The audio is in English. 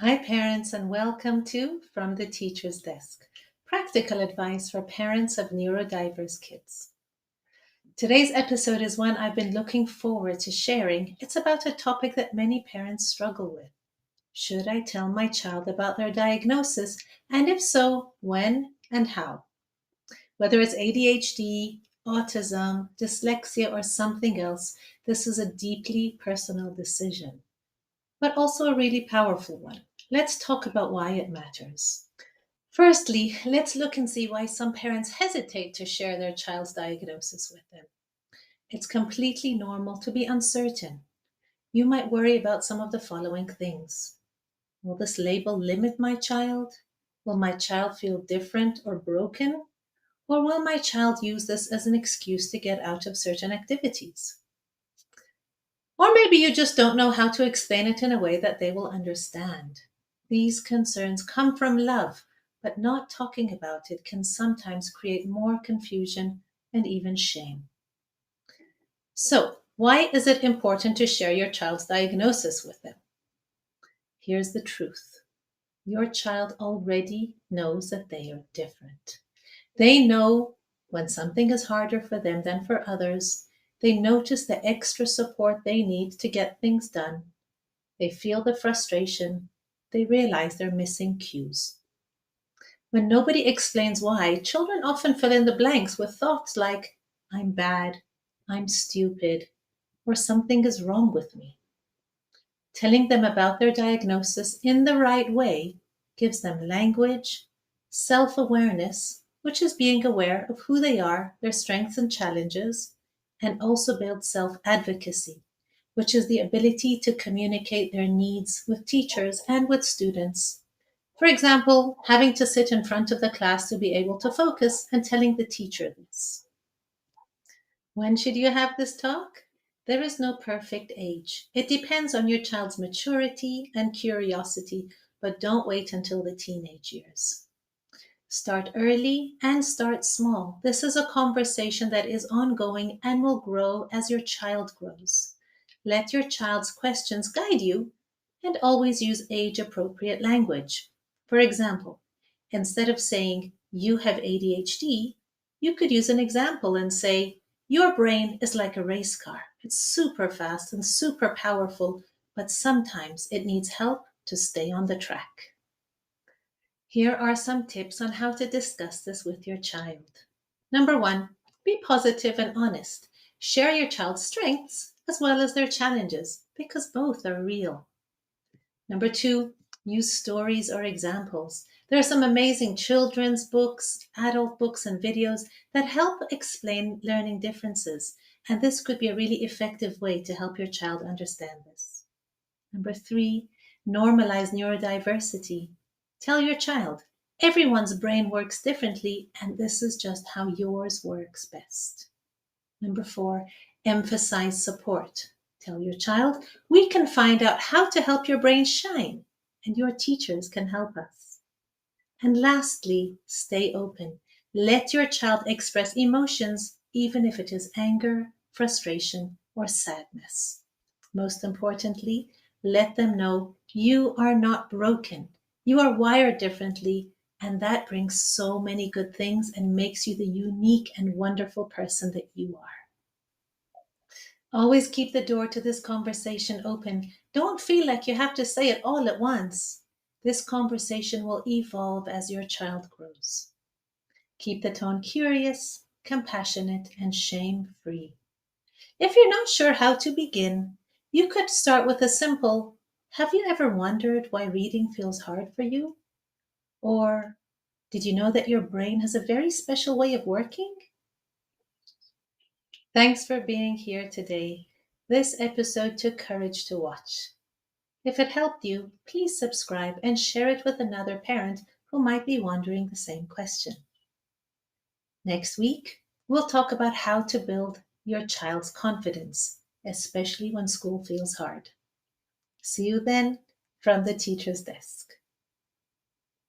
Hi, parents, and welcome to From the Teacher's Desk, practical advice for parents of neurodiverse kids. Today's episode is one I've been looking forward to sharing. It's about a topic that many parents struggle with. Should I tell my child about their diagnosis? And if so, when and how? Whether it's ADHD, autism, dyslexia, or something else, this is a deeply personal decision, but also a really powerful one. Let's talk about why it matters. Firstly, let's look and see why some parents hesitate to share their child's diagnosis with them. It's completely normal to be uncertain. You might worry about some of the following things. Will this label limit my child? Will my child feel different or broken? Or will my child use this as an excuse to get out of certain activities? Or maybe you just don't know how to explain it in a way that they will understand. These concerns come from love, but not talking about it can sometimes create more confusion and even shame. So, why is it important to share your child's diagnosis with them? Here's the truth. Your child already knows that they are different. They know when something is harder for them than for others. They notice the extra support they need to get things done. They feel the frustration. They realize they're missing cues. When nobody explains why, children often fill in the blanks with thoughts like, I'm bad, I'm stupid, or something is wrong with me. Telling them about their diagnosis in the right way gives them language, self awareness, which is being aware of who they are, their strengths and challenges, and also builds self advocacy, which is the ability to communicate their needs with teachers and with students. For example, having to sit in front of the class to be able to focus and telling the teacher this. When should you have this talk? There is no perfect age. It depends on your child's maturity and curiosity, but don't wait until the teenage years. Start early and start small. This is a conversation that is ongoing and will grow as your child grows. Let your child's questions guide you and always use age appropriate language. For example, instead of saying, you have ADHD, you could use an example and say, your brain is like a race car. It's super fast and super powerful, but sometimes it needs help to stay on the track. Here are some tips on how to discuss this with your child. Number one, be positive and honest. Share your child's strengths as well as their challenges because both are real. Number two, use stories or examples. There are some amazing children's books, adult books, and videos that help explain learning differences. And this could be a really effective way to help your child understand this. Number three, normalize neurodiversity. Tell your child, everyone's brain works differently, and this is just how yours works best. Number four, emphasize support. Tell your child, we can find out how to help your brain shine, and your teachers can help us. And lastly, stay open. Let your child express emotions, even if it is anger, frustration, or sadness. Most importantly, let them know you are not broken. You are wired differently, and that brings so many good things and makes you the unique and wonderful person that you are. Always keep the door to this conversation open. Don't feel like you have to say it all at once. This conversation will evolve as your child grows. Keep the tone curious, compassionate, and shame free. If you're not sure how to begin, you could start with a simple, have you ever wondered why reading feels hard for you? Or, did you know that your brain has a very special way of working? Thanks for being here today. This episode took courage to watch. If it helped you, please subscribe and share it with another parent who might be wondering the same question. Next week, we'll talk about how to build your child's confidence, especially when school feels hard. See you then from the teacher's desk.